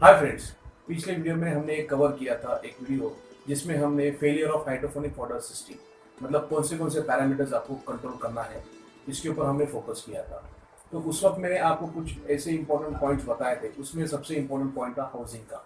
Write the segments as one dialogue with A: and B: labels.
A: Hi friends. पिछले video में हमने कवर किया था एक वीडियो जिसमें हमने failure of hydroponic water system मतलब कौन से पैरामीटर्स आपको कंट्रोल करना है इसके ऊपर हमने फोकस किया था। तो उस वक्त मैंने आपको कुछ ऐसे इंपॉर्टेंट पॉइंट्स बताए थे, उसमें सबसे इंपॉर्टेंट पॉइंट था हाउसिंग का।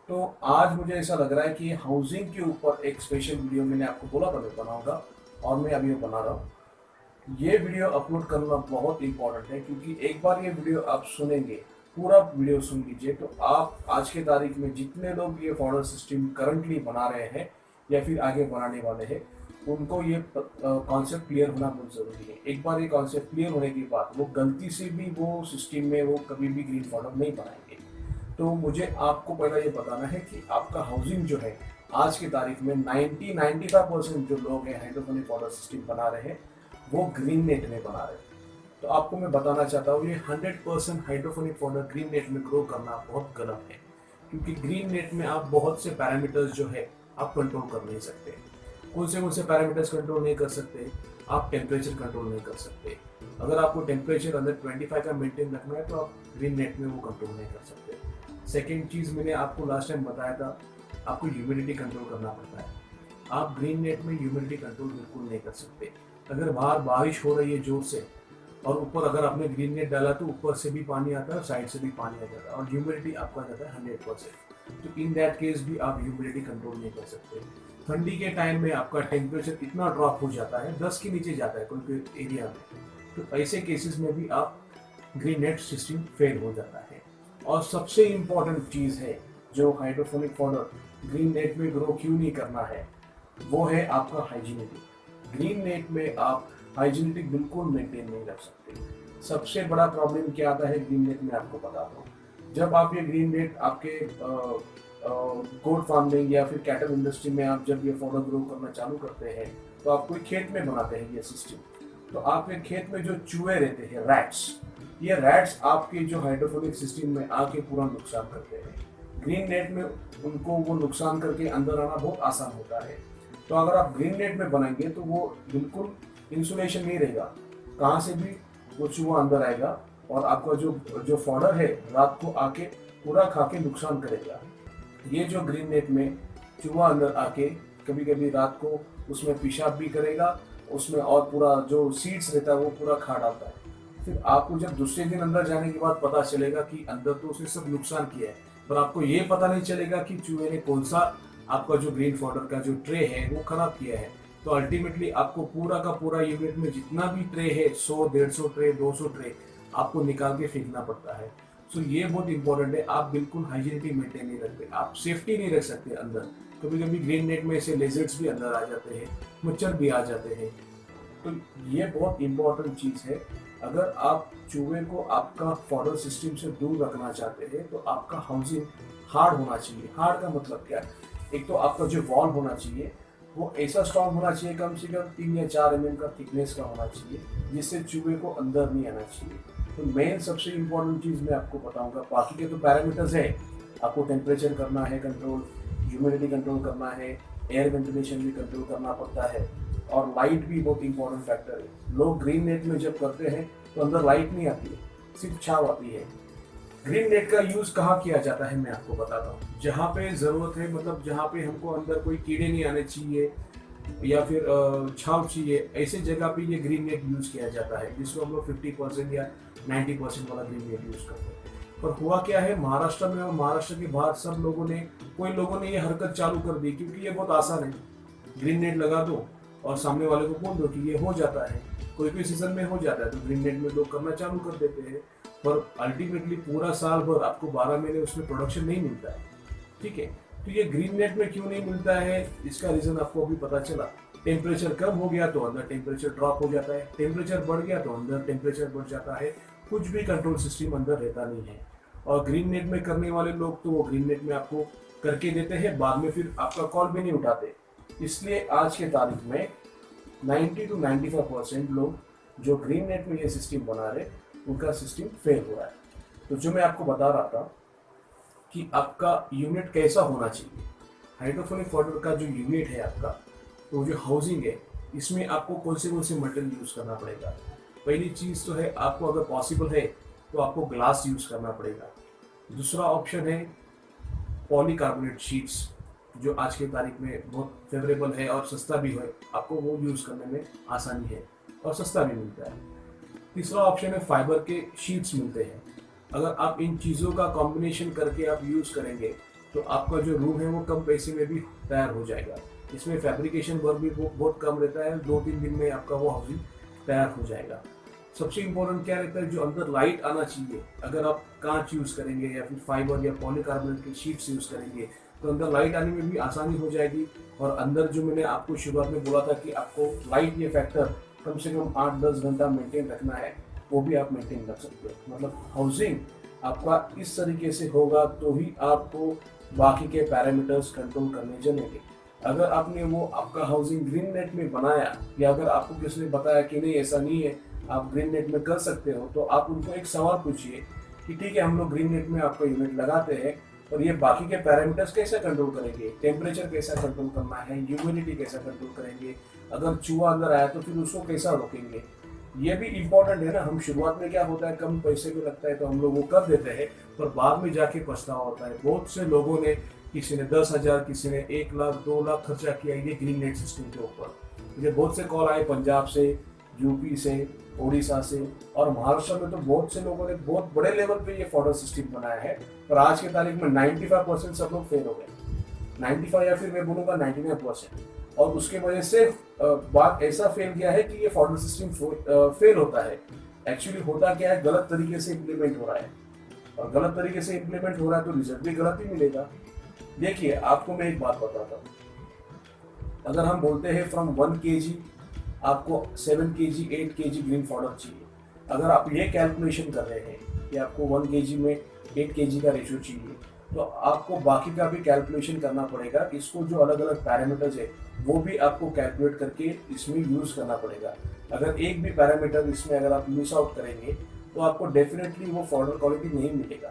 A: तो आज मुझे ऐसा लग रहा है कि हाउसिंग के ऊपर एक स्पेशल वीडियो मैंने आपको बोला था मैं बनाऊंगा, और मैं अभी वो बना रहा हूँ। ये वीडियो अपलोड करना बहुत इंपॉर्टेंट है क्योंकि एक बार ये वीडियो आप सुनेंगे, पूरा वीडियो सुन लीजिए, तो आप आज के तारीख में जितने लोग ये फॉर्डर सिस्टम करंटली बना रहे हैं या फिर आगे बनाने वाले हैं, उनको ये कॉन्सेप्ट क्लियर होना बहुत ज़रूरी है। एक बार ये कॉन्सेप्ट क्लियर होने के बाद वो गलती से भी वो सिस्टम में वो कभी भी ग्रीन फॉर्डर नहीं बनाएंगे। तो मुझे आपको पहला ये बताना है कि आपका हाउसिंग जो है आज की तारीख में 90-95% जो लोग हैं हाइड्रोपोनिक वाटर सिस्टम बना रहे हैं वो ग्रीन नेट में बना रहे हैं। तो आपको मैं बताना चाहता हूँ ये 100% हाइड्रोपोनिक वाटर ग्रीन नेट में ग्रो करना बहुत गलत है, क्योंकि ग्रीन नेट में आप बहुत से पैरामीटर्स जो है आप कंट्रोल कर नहीं सकते। कौन से पैरामीटर्स कंट्रोल नहीं कर सकते? आप टेम्परेचर कंट्रोल नहीं कर सकते। अगर आपको टेम्परेचर अंदर 25 का मेंटेन रखना है तो आप ग्रीन नेट में वो कंट्रोल नहीं कर सकते। सेकेंड चीज़ मैंने आपको लास्ट टाइम बताया था, आपको ह्यूमिडिटी कंट्रोल करना पड़ता है। आप ग्रीन नेट में ह्यूमिडिटी कंट्रोल बिल्कुल नहीं कर सकते। अगर बाहर बारिश हो रही है जोर से और ऊपर अगर आपने ग्रीन नेट डाला तो ऊपर से भी पानी आता है और साइड से भी पानी आ जाता है और ह्यूमिडिटी आपका जाता है 100%। तो इन दैट केस भी आप ह्यूमिडिटी कंट्रोल नहीं कर सकते। ठंडी के टाइम में आपका टेम्परेचर इतना ड्रॉप हो जाता है, 10 के नीचे जाता है कोई कोई एरिया में, तो ऐसे केसेस में भी आप ग्रीन नेट सिस्टम फेल हो जाता है। और सबसे इम्पॉर्टेंट चीज़ है जो हाइड्रोफोनिक फॉडर ग्रीन नेट में ग्रो क्यों नहीं करना है, वो है आपका हाइजीनिटी। ग्रीन नेट में आप हाइजीनिटिक बिल्कुल मेंटेन नहीं रख सकते। सबसे बड़ा प्रॉब्लम क्या आता है ग्रीन नेट में आपको बताता हूँ। जब आप ये ग्रीन नेट आपके गोट फार्मिंग या फिर कैटल इंडस्ट्री में आप जब ये फॉडर ग्रो करना चालू करते हैं तो आप कोई खेत में बनाते हैं ये सिस्टम। तो आपके खेत में जो चूहे रहते हैं, रैट्स, ये रैट्स आपके जो हाइड्रोफोनिक सिस्टम में आके पूरा नुकसान करते हैं। ग्रीन नेट में उनको वो नुकसान करके अंदर आना बहुत आसान होता है। तो अगर आप ग्रीन नेट में बनाएंगे तो वो बिल्कुल इंसुलेशन नहीं रहेगा, कहाँ से भी वो चूहा अंदर आएगा और आपका जो जो फॉडर है रात को आके पूरा खा के नुकसान करेगा। ये जो ग्रीन नेट में चूहा अंदर आके कभी कभी रात को उसमें पेशाब भी करेगा उसमें, और पूरा जो सीड्स रहता है वो पूरा खा डालता है। फिर आपको जब दूसरे दिन अंदर जाने के बाद पता चलेगा कि अंदर तो उसने सब नुकसान किया है, पर आपको ये पता नहीं चलेगा कि चूहे ने कौन सा आपका जो ग्रीन फॉडर का जो ट्रे है वो खराब किया है। तो अल्टीमेटली आपको पूरा का पूरा यूनिट में जितना भी ट्रे है 100-150 ट्रे 200 ट्रे आपको निकाल के फेंकना पड़ता है। सो ये बहुत इंपॉर्टेंट है। आप बिल्कुल हाइजीनिटी मेंटेन नहीं रखते, आप सेफ्टी नहीं रख सकते अंदर। कभी कभी ग्रीन नेट में ऐसे लेजर्ड्स भी अंदर आ जाते हैं, मच्छर भी आ जाते हैं। तो ये बहुत इंपॉर्टेंट चीज़ है। अगर आप चूहे को आपका फॉडर सिस्टम से दूर रखना चाहते हैं तो आपका हाउसिंग हार्ड होना चाहिए। हार्ड का मतलब क्या है? एक तो आपका जो वॉल होना चाहिए वो ऐसा स्ट्रॉन्ग होना चाहिए, कम से कम 3 या 4 mm का थिकनेस का होना चाहिए, जिससे चूहे को अंदर नहीं आना चाहिए। तो मेन सबसे इम्पोर्टेंट चीज़ मैं आपको बताऊंगा। बाकी के तो पैरामीटर्स है, आपको टेम्परेचर करना है कंट्रोल, ह्यूमिडिटी कंट्रोल करना है, एयर वेंटिलेशन भी कंट्रोल करना पड़ता है, और लाइट भी बहुत इंपॉर्टेंट फैक्टर है। लोग ग्रीन नेट में जब करते हैं तो अंदर लाइट नहीं आती है, सिर्फ छाव आती है। ग्रीन नेट का यूज कहाँ किया जाता है मैं आपको बताता हूँ। जहाँ पे जरूरत है, मतलब जहाँ पे हमको अंदर कोई कीड़े नहीं आने चाहिए या फिर छाव चाहिए, ऐसे जगह पे ये ग्रीन नेट यूज किया जाता है, जिसको हम लोग 50% या 90% वाला ग्रीन नेट यूज करते हैं। पर हुआ क्या है, महाराष्ट्र में और महाराष्ट्र के बाहर सब लोगों ने, कोई लोगों ने ये हरकत चालू कर दी क्योंकि ये बहुत आसान है। ग्रीन नेट लगा दो और सामने वाले को बोल दो कि ये हो जाता है, कोई कोई सीजन में हो जाता है, तो ग्रीन नेट में लोग करना चालू कर देते हैं। पर अल्टीमेटली पूरा साल भर आपको 12 महीने उसमें प्रोडक्शन नहीं मिलता है। ठीक है, तो ये ग्रीन नेट में क्यों नहीं मिलता है, इसका रीजन आपको अभी पता चला। टेम्परेचर कम हो गया तो अंदर टेम्परेचर ड्रॉप हो जाता है, टेम्परेचर बढ़ गया तो अंदर टेम्परेचर बढ़ जाता है, कुछ भी कंट्रोल सिस्टम अंदर रहता नहीं है। और ग्रीन नेट में करने वाले लोग तो वो ग्रीन नेट में आपको करके देते हैं, बाद में फिर आपका कॉल भी नहीं उठाते। इसलिए आज के तारीख में 90-95% लोग जो ग्रीन नेट में ये सिस्टम बना रहे उनका सिस्टम फेल हो रहा है। तो जो मैं आपको बता रहा था कि आपका यूनिट कैसा होना चाहिए, हाइड्रोफोनिक फॉडर का जो यूनिट है आपका, तो जो हाउसिंग है, इसमें आपको कौन से मटेरियल यूज़ करना पड़ेगा। पहली चीज़ तो है, आपको अगर पॉसिबल है तो आपको ग्लास यूज़ करना पड़ेगा। दूसरा ऑप्शन है पॉलीकार्बोनेट शीट्स जो आज की तारीख में बहुत फेवरेबल है और सस्ता भी है, आपको वो यूज़ करने में आसानी है और सस्ता भी मिलता है। तीसरा ऑप्शन है फाइबर के शीट्स मिलते हैं। अगर आप इन चीज़ों का कॉम्बिनेशन करके आप यूज़ करेंगे तो आपका जो रूम है वो कम पैसे में भी तैयार हो जाएगा। इसमें फैब्रिकेशन वर्क भी बहुत कम रहता है, 2-3 दिन में आपका वो हाउसिंग तैयार हो जाएगा। सबसे इम्पोर्टेंट क्या रहता है, जो अंदर लाइट आना चाहिए। अगर आप कांच यूज़ करेंगे या फिर फाइबर या पॉलीकार्बोनेट की शीट्स यूज़ करेंगे तो अंदर लाइट आने में भी आसानी हो जाएगी। और अंदर जो मैंने आपको शुरुआत में बोला था कि आपको लाइट ये फैक्टर कम से कम 8-10 घंटा मेंटेन रखना है, वो भी आप मेंटेन रख सकते हो। मतलब हाउसिंग आपका इस तरीके से होगा तो ही आपको बाकी के पैरामीटर्स कंट्रोल करने जमेंगे। अगर आपने वो आपका हाउसिंग ग्रीन नेट में बनाया या अगर आपको किसी ने बताया कि नहीं ऐसा नहीं है, आप ग्रीन नेट में कर सकते हो, तो आप उनको एक सवाल पूछिए कि ठीक है हम लोग ग्रीन नेट में आपका यूनिट लगाते हैं, और ये बाकी के पैरामीटर्स कैसे कंट्रोल करेंगे, टेम्परेचर कैसा कंट्रोल करना है, ह्यूमिडिटी कैसा कंट्रोल करेंगे, अगर चूहा अंदर आया तो फिर उसको कैसा रोकेंगे। ये भी इम्पोर्टेंट है ना। हम शुरुआत में क्या होता है, कम पैसे में लगता है तो हम लोग वो कर देते हैं, पर बाद में जाके पछतावा होता है। बहुत से लोगों ने, किसी ने 10,000, किसी ने 1 लाख 2 लाख खर्चा किया ये ग्रीन नेट सिस्टम के ऊपर। मुझे बहुत से कॉल आए पंजाब से, यूपी से, उड़ीसा से और महाराष्ट्र में, तो बहुत से लोगों ने बहुत बड़े लेवल पे ये फॉडर सिस्टम बनाया है। पर आज की तारीख में 95% सब लोग फेल हो गए, 95 या फिर मैं बोलूँगा 99%। और उसके वजह से बात ऐसा फेल गया है कि ये फॉडर सिस्टम फेल होता है। एक्चुअली होता क्या है, गलत तरीके से इम्प्लीमेंट हो रहा है, और गलत तरीके से इम्प्लीमेंट हो रहा है तो रिजल्ट भी गलत ही मिलेगा। देखिए आपको मैं एक बात बताता हूँ, अगर हम बोलते हैं फ्रॉम 1 kg आपको 7 kg 8 kg ग्रीन फॉडर चाहिए, अगर आप ये कैलकुलेशन कर रहे हैं कि आपको 1 kg में 8 kg का रेशो चाहिए, तो आपको बाकी का भी कैलकुलेशन करना पड़ेगा। इसको जो अलग अलग पैरामीटर्स है वो भी आपको कैलकुलेट करके इसमें यूज़ करना पड़ेगा। अगर एक भी पैरामीटर इसमें अगर आप मिस आउट करेंगे तो आपको डेफिनेटली वो फॉडर क्वालिटी नहीं मिलेगा।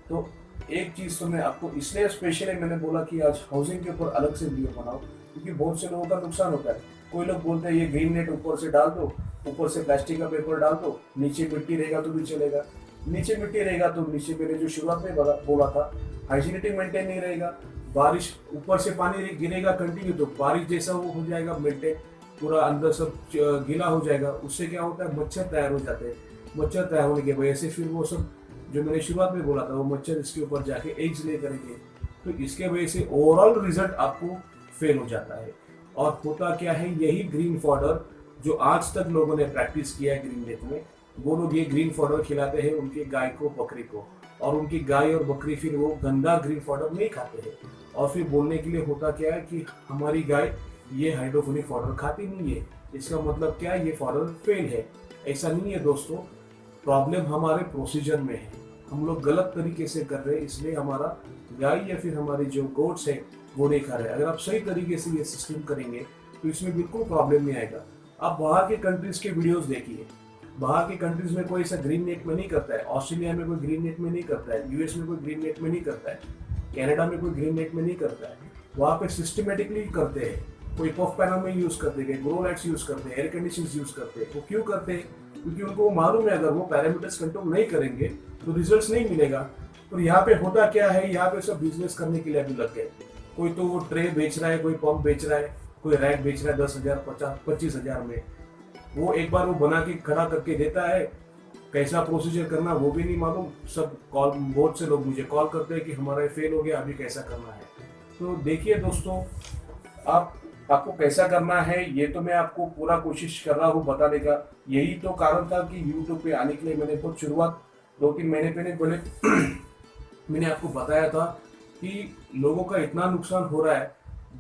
A: तो एक चीज़ तो मैं आपको इसलिए स्पेशली मैंने बोला कि आज हाउसिंग के ऊपर अलग से वीडियो बनाओ, क्योंकि बहुत से लोगों का नुकसान होता है। कोई लोग बोलते हैं ये ग्रीन नेट ऊपर से डाल दो, ऊपर से प्लास्टिक का पेपर डाल दो, नीचे मिट्टी रहेगा तो भी चलेगा। नीचे मिट्टी रहेगा तो नीचे मैंने जो शुरुआत में बोला था, हाइजीनिटी मेंटेन नहीं रहेगा। बारिश ऊपर से पानी गिरेगा कंटिन्यू तो बारिश जैसा वो हो जाएगा मेंटेन, पूरा अंदर सब गीला हो जाएगा। उससे क्या होता है, मच्छर तैयार हो जाते हैं। मच्छर तैयार होने की वजह से फिर वो सब जो मैंने शुरुआत में बोला था, वो मच्छर इसके ऊपर जाके एग्स ले करेंगे, तो इसके वजह से ओवरऑल रिजल्ट आपको फेल हो जाता है। और होता क्या है, यही ग्रीन फॉडर जो आज तक लोगों ने प्रैक्टिस किया है ग्रीन नेट में, वो लोग ये ग्रीन फॉडर खिलाते हैं उनकी गाय को, बकरी को, और उनकी गाय और बकरी फिर वो गंदा ग्रीन फॉडर नहीं खाते हैं। और फिर बोलने के लिए होता क्या है कि हमारी गाय ये हाइड्रोपोनिक फॉडर खाती नहीं है, इसका मतलब क्या है, ये फॉडर फेल है। ऐसा नहीं है दोस्तों, प्रॉब्लम हमारे प्रोसीजर में है, हम लोग गलत तरीके से कर रहे हैं, इसलिए हमारा गाय या फिर हमारी जो गोट्स है वो नहीं खा रहे। अगर आप सही तरीके से ये सिस्टम करेंगे तो इसमें बिल्कुल प्रॉब्लम नहीं आएगा। आप बाहर के कंट्रीज के वीडियोस देखिए, बाहर के कंट्रीज में कोई ऐसा ग्रीन नेट में नहीं करता है, ऑस्ट्रेलिया में कोई ग्रीन नेट में नहीं करता है, यूएस में कोई ग्रीन नेट में नहीं करता है, कनाडा में कोई ग्रीन नेट में नहीं करता है। वहाँ पे सिस्टमेटिकली करते हैं, कोई पफ पैनल में यूज करते हैं, ग्रो लाइट्स यूज करते हैं, एयर कंडीशन यूज करते हैं। वो क्यों करते हैं, क्योंकि उनको मालूम है अगर वो पैरामीटर्स कंट्रोल नहीं करेंगे तो रिजल्ट्स नहीं मिलेगा। तो यहाँ पे होता क्या है, यहाँ पे सब बिजनेस करने के लिए अभी लग गए। कोई तो वो ट्रे बेच रहा है, कोई पंप बेच रहा है, कोई रैक बेच रहा है 10,000 25,000 में। वो एक बार वो बना के खड़ा करके देता है, कैसा प्रोसीजर करना वो भी नहीं मालूम। सब कॉल, बहुत से लोग मुझे कॉल करते हैं कि हमारा फेल हो गया, अभी कैसा करना है। तो देखिए दोस्तों, आपको कैसा करना है ये तो मैं आपको पूरा कोशिश कर रहा हूँ बताने का। यही तो कारण था कि यूट्यूब पे आने के लिए मैंने बहुत शुरुआत 2-3 महीने पहले मैंने आपको बताया था कि लोगों का इतना नुकसान हो रहा है,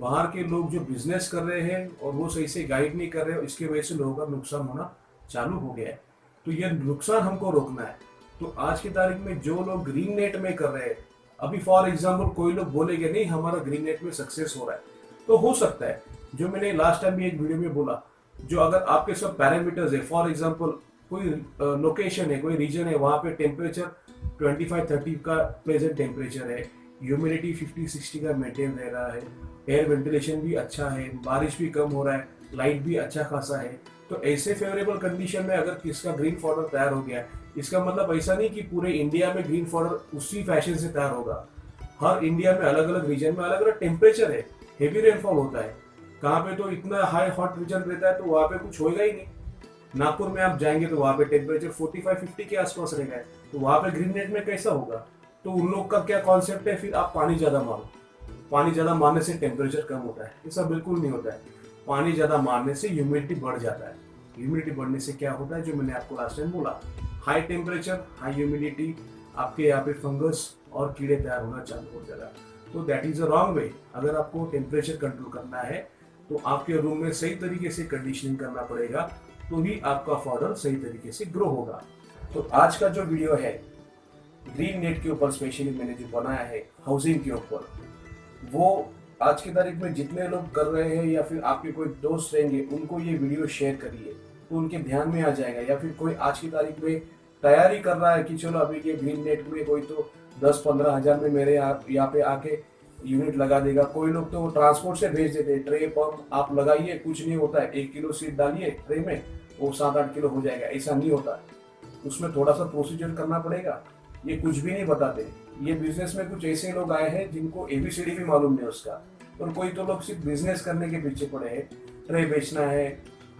A: बाहर के लोग जो बिजनेस कर रहे हैं और वो सही से गाइड नहीं कर रहे हैं, इसकी वजह से लोगों का नुकसान होना चालू हो गया है। तो ये नुकसान हमको रोकना है। तो आज की तारीख में जो लोग ग्रीन नेट में कर रहे हैं, अभी फॉर एग्जाम्पल कोई लोग बोलेंगे नहीं हमारा ग्रीन नेट में सक्सेस हो रहा है, तो हो सकता है। जो मैंने लास्ट टाइम भी एक वीडियो में बोला, जो अगर आपके सब पैरामीटर्स है, फॉर एग्जांपल कोई लोकेशन है, कोई रीजन है, वहाँ पे टेम्परेचर 25-30 का प्रेजेंट टेम्परेचर है, ह्यूमिडिटी 50-60 का मेंटेन रह रहा है, एयर वेंटिलेशन भी अच्छा है, बारिश भी कम हो रहा है, लाइट भी अच्छा खासा है, तो ऐसे फेवरेबल कंडीशन में अगर किसका ग्रीन फॉडर तैयार हो गया, इसका मतलब ऐसा नहीं कि पूरे इंडिया में ग्रीन फॉडर उसी फैशन से तैयार होगा। हर इंडिया में अलग अलग रीजन में अलग अलग टेम्परेचर है, हेवी रेनफॉल होता है। कहाँ पे तो इतना हाई हॉट रीजन रहता है तो वहाँ पे कुछ होएगा ही नहीं। नागपुर में आप जाएंगे तो वहाँ पे टेम्परेचर 45-50 के आसपास रहेगा, तो वहाँ पे ग्रीन नेट में कैसा होगा। तो उन लोग का क्या कॉन्सेप्ट है, फिर आप पानी ज्यादा मारो, पानी ज्यादा मारने से टेम्परेचर कम होता है, ऐसा बिल्कुल नहीं होता है। पानी ज्यादा मारने से ह्यूमिडिटी बढ़ जाता है। ह्यूमिडिटी बढ़ने से क्या होता है, जो मैंने आपको लास्ट टाइम बोला, हाई टेम्परेचर हाई ह्यूमिडिटी, आपके यहाँ पे फंगस और कीड़े तैयार होना चालू हो जाएगा। तो that is a wrong way. अगर आपको टेम्परेचर कंट्रोल करना है तो आपके रूम में सही तरीके से कंडीशनिंग करना पड़ेगा, तो ही आपका फॉडर सही तरीके से ग्रो होगा। तो आज का जो वीडियो है ग्रीन नेट के ऊपर स्पेशली मैंने जो बनाया है हाउसिंग के ऊपर, वो आज की तारीख में जितने लोग कर रहे हैं या फिर आपके कोई दोस्त रहेंगे उनको ये वीडियो शेयर करिए, तो उनके ध्यान में आ जाएगा। या फिर कोई आज की तारीख में तैयारी कर रहा है कि चलो अभी ये ग्रीन नेट में कोई तो 10-15 हज़ार में मेरे यहाँ पे आके यूनिट लगा देगा। कोई लोग तो ट्रांसपोर्ट से भेज देते हैं, ट्रे पंप आप लगाइए, कुछ नहीं होता है, 1 किलो सीड डालिए ट्रे में, वो 7-8 किलो हो जाएगा। ऐसा नहीं होता, उसमें थोड़ा सा प्रोसीजर करना पड़ेगा। ये कुछ भी नहीं बताते। ये बिजनेस में कुछ ऐसे लोग आए हैं जिनको एबीसीडी भी मालूम नहीं उसका, और कोई तो लोग सिर्फ बिजनेस करने के पीछे पड़े हैं, ट्रे बेचना है,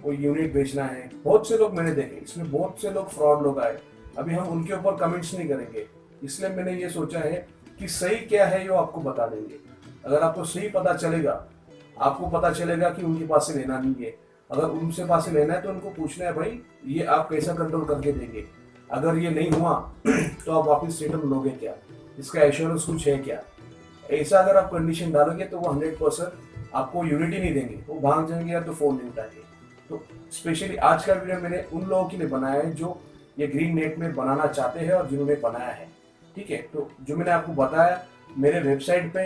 A: कोई यूनिट बेचना है। बहुत से लोग मैंने देखे, इसमें बहुत से लोग फ्रॉड लोग आए। अभी हम उनके ऊपर कमेंट्स नहीं करेंगे, इसलिए मैंने ये सोचा है कि सही क्या है ये आपको बता देंगे। अगर आपको सही पता चलेगा, आपको पता चलेगा कि उनके पास से लेना नहीं है। अगर उनसे पास से लेना है तो उनको पूछना है, भाई ये आप कैसा कंट्रोल करके देंगे, अगर ये नहीं हुआ तो आप वापस रिटर्न लोगे क्या, इसका एश्योरेंस कुछ है क्या। ऐसा अगर आप कंडीशन डालोगे तो वो 100% आपको यूनिट ही नहीं देंगे, वो भाग जाएंगे या तो फोन नहीं उठाएंगे। तो स्पेशली आज का वीडियो मैंने उन लोगों के लिए बनाया है जो ये ग्रीन नेट में बनाना चाहते हैं और जिन्होंने बनाया है। ठीक है, तो जो मैंने आपको बताया मेरे वेबसाइट पे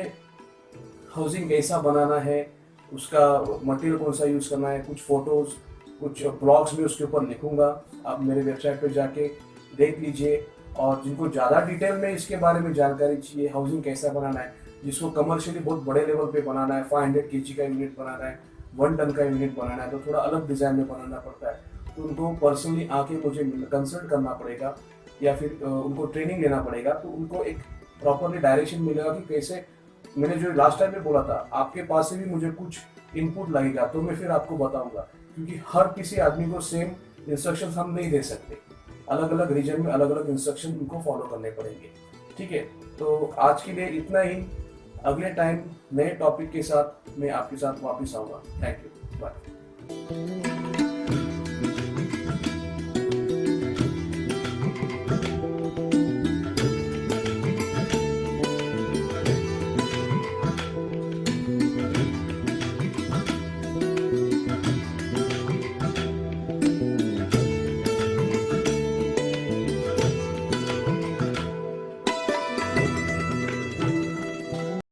A: हाउसिंग कैसा बनाना है, उसका मटेरियल कौन सा यूज करना है, कुछ फोटोज कुछ ब्लॉग्स में उसके ऊपर लिखूंगा, आप मेरे वेबसाइट पे जाके देख लीजिए। और जिनको ज़्यादा डिटेल में इसके बारे में जानकारी चाहिए, हाउसिंग कैसा बनाना है, जिसको कमर्शियली बहुत बड़े लेवल पे बनाना है, 500 kg का यूनिट बनाना है, 1 टन का यूनिट बनाना है, तो थोड़ा अलग डिज़ाइन में बनाना पड़ता है। तो उनको पर्सनली आके मुझे कंसल्ट करना पड़ेगा या फिर उनको ट्रेनिंग लेना पड़ेगा, तो उनको एक प्रॉपरली डायरेक्शन मिलेगा कि कैसे। मैंने जो लास्ट टाइम में बोला था, आपके पास से भी मुझे कुछ इनपुट लगेगा तो मैं फिर आपको बताऊंगा, क्योंकि हर किसी आदमी को सेम इंस्ट्रक्शन हम नहीं दे सकते। अलग अलग रीजन में अलग अलग इंस्ट्रक्शन उनको फॉलो करने पड़ेंगे। ठीक है, तो आज के लिए इतना ही। अगले टाइम नए टॉपिक के साथ मैं आपके साथ वापस आऊँगा। Thank you, bye.